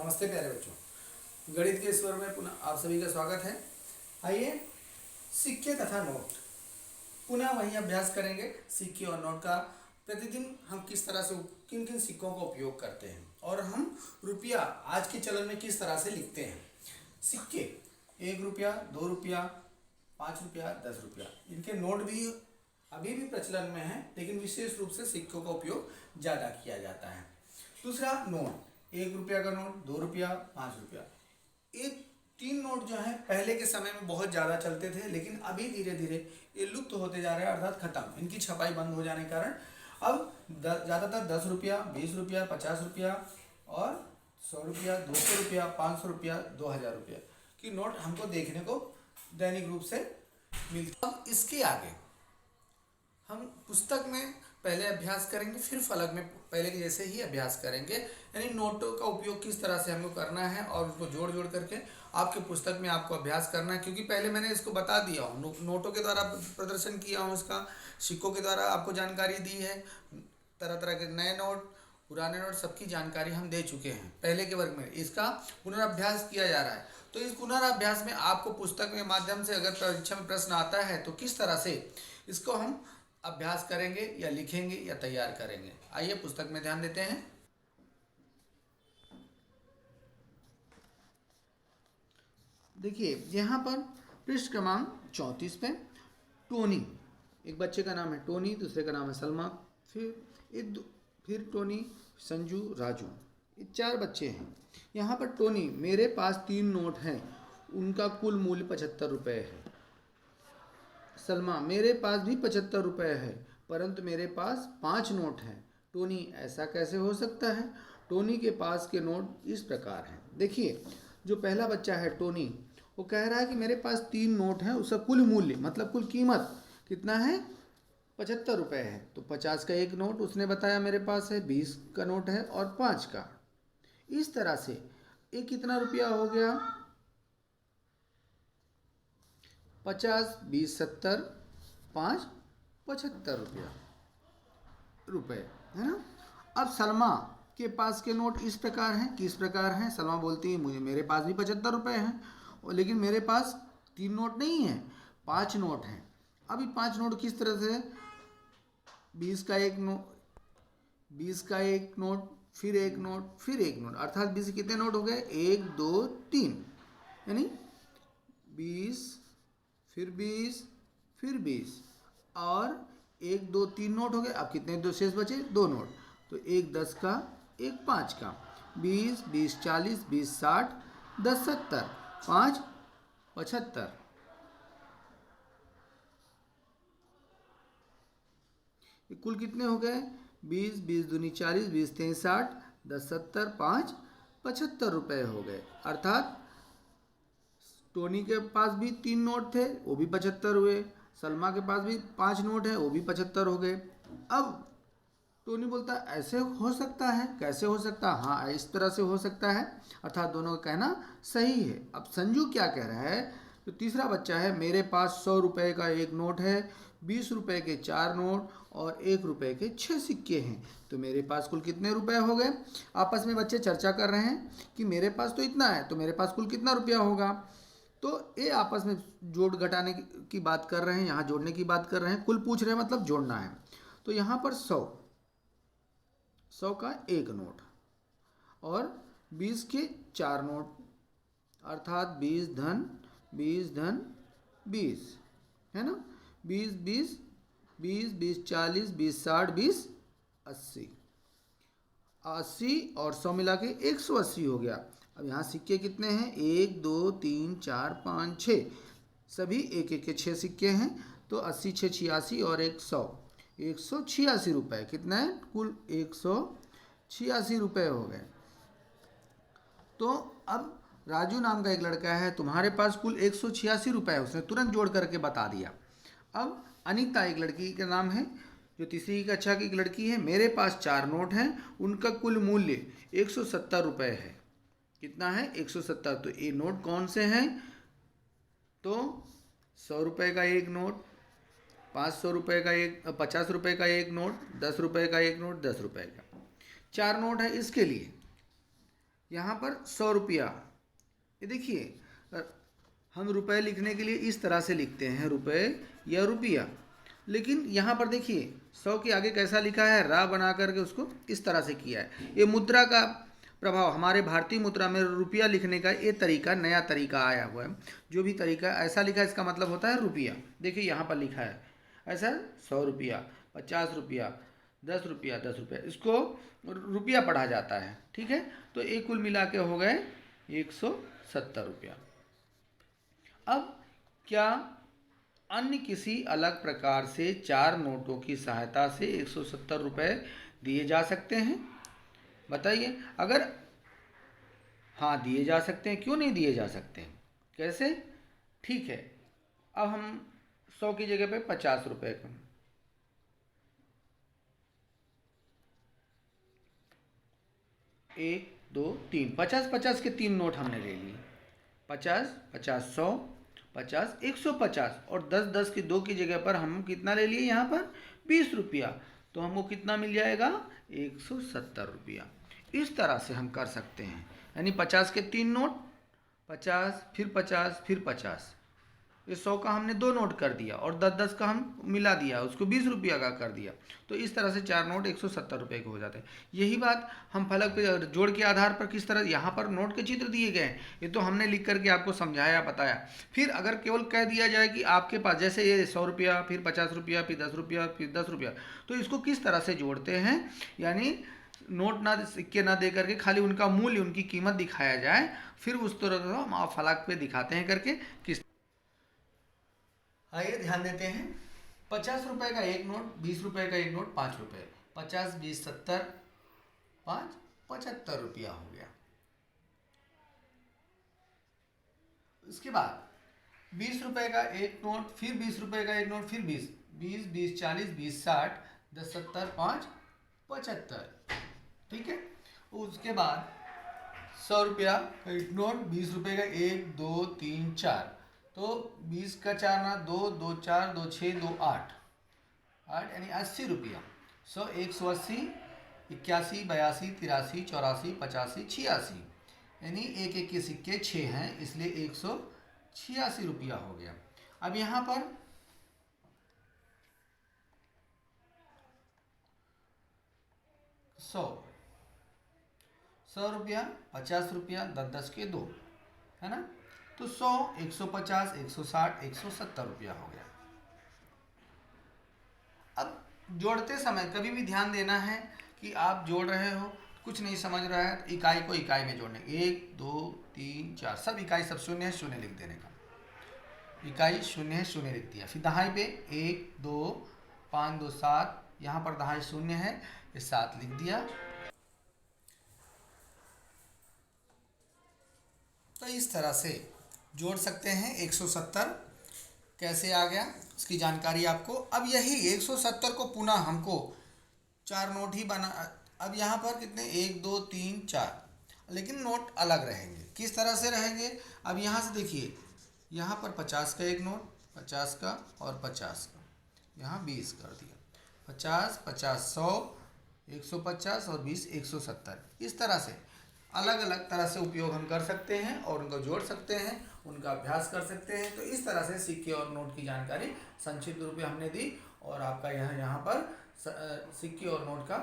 नमस्ते प्यारे बच्चों, गणित के स्वर में पुनः आप सभी का स्वागत है। आइए सिक्के तथा नोट पुनः वही अभ्यास करेंगे। सिक्के और नोट का प्रतिदिन हम किस तरह से किन किन सिक्कों का उपयोग करते हैं और हम रुपया आज के चलन में किस तरह से लिखते हैं। सिक्के 1 रुपया, 2 रुपया, 5 रुपया, 10 रुपया, इनके नोट भी अभी भी प्रचलन में है, लेकिन विशेष रूप से सिक्कों का उपयोग ज़्यादा किया जाता है। दूसरा नोट, 1 रुपया का नोट, 2 रुपया, 5 रुपया। ये 3 नोट जो हैं पहले के समय में बहुत ज़्यादा चलते थे, लेकिन अभी धीरे धीरे ये लुप्त होते जा रहे हैं, अर्थात खत्म। इनकी छपाई बंद हो जाने के कारण अब ज़्यादातर 10 रुपया, 20 रुपया, 50 रुपया और 100 रुपया, 200 रुपया, 500 रुपया, 2000 रुपया की नोट हमको देखने को दैनिक रूप से मिलती। अब इसके आगे हम पुस्तक में पहले अभ्यास करेंगे, फिर फलक में पहले के जैसे ही अभ्यास करेंगे, यानी नोटों का उपयोग किस तरह से हमको करना है और उसको जोड़ जोड़ करके आपके पुस्तक में आपको अभ्यास करना है। क्योंकि पहले मैंने इसको बता दिया हूँ, नोटों के द्वारा प्रदर्शन किया हूँ, इसका सिक्कों के द्वारा आपको जानकारी दी है, तरह तरह के नए नोट, पुराने नोट, सबकी जानकारी हम दे चुके हैं पहले के वर्ग में। इसका पुनराभ्यास किया जा रहा है, तो इस पुनराभ्यास में आपको पुस्तक के माध्यम से अगर परीक्षा में प्रश्न आता है तो किस तरह से इसको हम अभ्यास करेंगे या लिखेंगे या तैयार करेंगे। आइए पुस्तक में ध्यान देते हैं। देखिए यहाँ पर पृष्ठ क्रमांक 34 पे टोनी, एक बच्चे का नाम है टोनी, दूसरे का नाम है सलमा, फिर टोनी, संजू, राजू, ये 4 बच्चे हैं। यहाँ पर टोनी, मेरे पास 3 नोट हैं, उनका कुल मूल्य 75 रुपये है। सलमा, मेरे पास भी 75 रुपये है, परंतु मेरे पास 5 नोट हैं। टोनी, ऐसा कैसे हो सकता है? टोनी के पास के नोट इस प्रकार हैं। देखिए जो पहला बच्चा है टोनी, वो कह रहा है कि मेरे पास 3 नोट हैं, उसका कुल मूल्य मतलब कुल कीमत कितना है? 75 रुपये है। तो 50 का एक नोट उसने बताया मेरे पास है, 20 का नोट है और 5 का। इस तरह से ये कितना रुपया हो गया? 50, 20, 70, 5, 75 रुपये है ना। अब सलमा के पास के नोट इस प्रकार हैं। किस प्रकार हैं? सलमा बोलती है मुझे मेरे पास भी 75 रुपये हैं, लेकिन मेरे पास 3 नोट नहीं हैं, 5 नोट हैं। अब ये 5 नोट किस तरह से? 20 का एक नोट, 20 का एक नोट, फिर एक नोट, फिर एक नोट, अर्थात 20 कितने नोट हो गए? 1, 2, 3, यानी 20, फिर 20, फिर 20 और 1, 2, 3 नोट हो गए। अब कितने दो शेष बचे? 2 नोट। तो एक 10 का, एक 5 का, 20, 20, 40, 20, 60, 10, 70, 5, 75। ये कुल कितने हो गए? 20, 20 दूनी 40, 20 तीन 60, 10, 70, 5, 75 रुपये हो गए। अर्थात टोनी के पास भी 3 नोट थे, वो भी 75 हुए। सलमा के पास भी 5 नोट है, वो भी 75 हो गए। अब टोनी बोलता है ऐसे हो सकता है? कैसे हो सकता है? हाँ, इस तरह से हो सकता है, अर्थात दोनों का कहना सही है। अब संजू क्या कह रहा है? तो तीसरा बच्चा है, मेरे पास 100 रुपये का एक नोट है, 20 रुपये के 4 नोट और 1 रुपये के 6 सिक्के हैं। तो मेरे पास कुल कितने रुपए हो गए? आपस में बच्चे चर्चा कर रहे हैं कि मेरे पास तो इतना है, तो मेरे पास कुल कितना रुपया होगा। तो ये आपस में जोड़ घटाने की बात कर रहे हैं, यहाँ जोड़ने की बात कर रहे हैं। कुल पूछ रहे हैं मतलब जोड़ना है। तो यहाँ पर 100 का एक नोट और 20 के 4 नोट, अर्थात 20 धन 20 धन 20 है ना। 20 20 20 20 40 20 60 20 80, 80 और 100 मिला के 180 हो गया। अब यहाँ सिक्के कितने हैं? 1, 2, 3, 4, 5, 6, सभी एक एक के 6 सिक्के हैं। तो 80, 6, 86 और 100, 186 रुपये। कितना है? कुल 186 रुपये हो गए। तो अब राजू नाम का एक लड़का है, तुम्हारे पास कुल 186 रुपये है, उसने तुरंत जोड़ करके बता दिया। अब अनीता एक लड़की का नाम है, जो तीसरी कक्षा की एक लड़की है, मेरे पास 4 नोट हैं, उनका कुल मूल्य 170 रुपये है। कितना है? 170। तो ये नोट कौन से हैं? तो 100 रुपये का एक नोट, 500 रुपये का एक, 50 रुपये का एक नोट, 10 रुपये का एक नोट, 10 रुपये का 4 नोट है। इसके लिए यहाँ पर 100 रुपया, ये देखिए हम रुपए लिखने के लिए इस तरह से लिखते हैं, रुपए या रुपया, लेकिन यहाँ पर देखिए 100 के आगे कैसा लिखा है, रा बना करके उसको इस तरह से किया है। ये मुद्रा का प्रभाव, हमारे भारतीय मुद्रा में रुपया लिखने का ये तरीका, नया तरीका आया हुआ है। जो भी तरीका ऐसा लिखा है इसका मतलब होता है रुपया। देखिए यहाँ पर लिखा है ऐसा 100 रुपया, 50 रुपया, 10 रुपया, 10 रुपया, इसको रुपया पढ़ा जाता है। ठीक है, तो एक कुल मिला के हो गए 170 रुपया। अब क्या अन्य किसी अलग प्रकार से 4 नोटों की सहायता से 170 रुपये दिए जा सकते हैं? बताइए। अगर हाँ दिए जा सकते हैं, क्यों नहीं दिए जा सकते हैं, कैसे? ठीक है, अब हम 100 की जगह पे 50 रुपये का, एक दो तीन, 50-50 के 3 नोट हमने ले लिए, 50, 50, 100, 50, 150, और 10-10 की 2 की जगह पर हम कितना ले लिए यहाँ पर 20 रुपया, तो हमको कितना मिल जाएगा 170 रुपया। इस तरह से हम कर सकते हैं, यानी 50 के 3 नोट, 50 फिर 50 फिर 50, ये 100 का हमने 2 नोट कर दिया और 10-10 का हम मिला दिया, उसको 20 रुपया का कर दिया, तो इस तरह से 4 नोट 170 रुपये के हो जाते हैं। यही बात हम फलक पे जोड़ के आधार पर किस तरह, यहाँ पर नोट के चित्र दिए गए हैं, ये तो हमने लिख करके आपको समझाया बताया। फिर अगर केवल कह दिया जाए कि आपके पास जैसे ये 100 रुपया, फिर 50 रुपया, फिर 10 रुपया, फिर 10 रुपया, तो इसको किस तरह से जोड़ते हैं, यानी नोट ना, सिक्के ना दे करके खाली उनका मूल्य, उनकी कीमत दिखाया जाए, फिर उस तरह का हम आप फलक पे दिखाते हैं करके किस। आइए ध्यान देते हैं, 50 रुपये का एक नोट, 20 रुपये का एक नोट, 5 रुपये, 50, 20, 70, 5, 75 रुपया हो गया। उसके बाद 20 रुपये का एक नोट, फिर 20 रुपये का एक नोट, फिर 20, 20, 20, 40, 20, 60, 10, 70, 5, 75। ठीक है, उसके बाद 100 रुपया का एक नोट, 20 रुपये का 1, 2, 3, 4, तो 20 का 4 ना 2, 2, 4, 2, 6, 2, 8, 8 यानी 80 रुपया। 100, 180, 81, 82, 83, 84, 85, 86, यानी एक एक के सिक्के 6 हैं, इसलिए 186 रुपया हो गया। अब यहाँ पर 100 रुपया, 50 रुपया, 10-10 के 2, है ना, तो 100, 150, 160, 170 रुपया हो गया। अब जोड़ते समय कभी भी ध्यान देना है कि आप जोड़ रहे हो, कुछ नहीं समझ रहा है, इकाई को इकाई में जोड़ने, 1, 2, 3, 4, सब इकाई, सब शून्य है, शून्य लिख देने का, इकाई शून्य है, शून्य लिख दिया। फिर दहाई पे 1, 2, 5, 2, 7, यहाँ पर दहाई शून्य है, ये 7 लिख दिया। तो इस तरह से जोड़ सकते हैं 170। कैसे आ गया उसकी जानकारी आपको। अब यही 170 को पुनः हमको 4 नोट ही बना, अब यहाँ पर कितने, 1, 2, 3, 4, लेकिन नोट अलग रहेंगे। किस तरह से रहेंगे, अब यहाँ से देखिए, यहाँ पर 50 का एक नोट, 50 का और 50 का, यहाँ 20 कर दिया, 50, 50, 100, 150 और 20, 170। इस तरह से अलग अलग तरह से उपयोग हम कर सकते हैं और उनको जोड़ सकते हैं, उनका अभ्यास कर सकते हैं। तो इस तरह से सिक्के और नोट की जानकारी संक्षिप्त रूप में हमने दी, और आपका यहाँ पर सिक्के और नोट का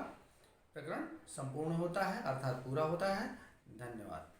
प्रकरण संपूर्ण होता है, अर्थात पूरा होता है। धन्यवाद।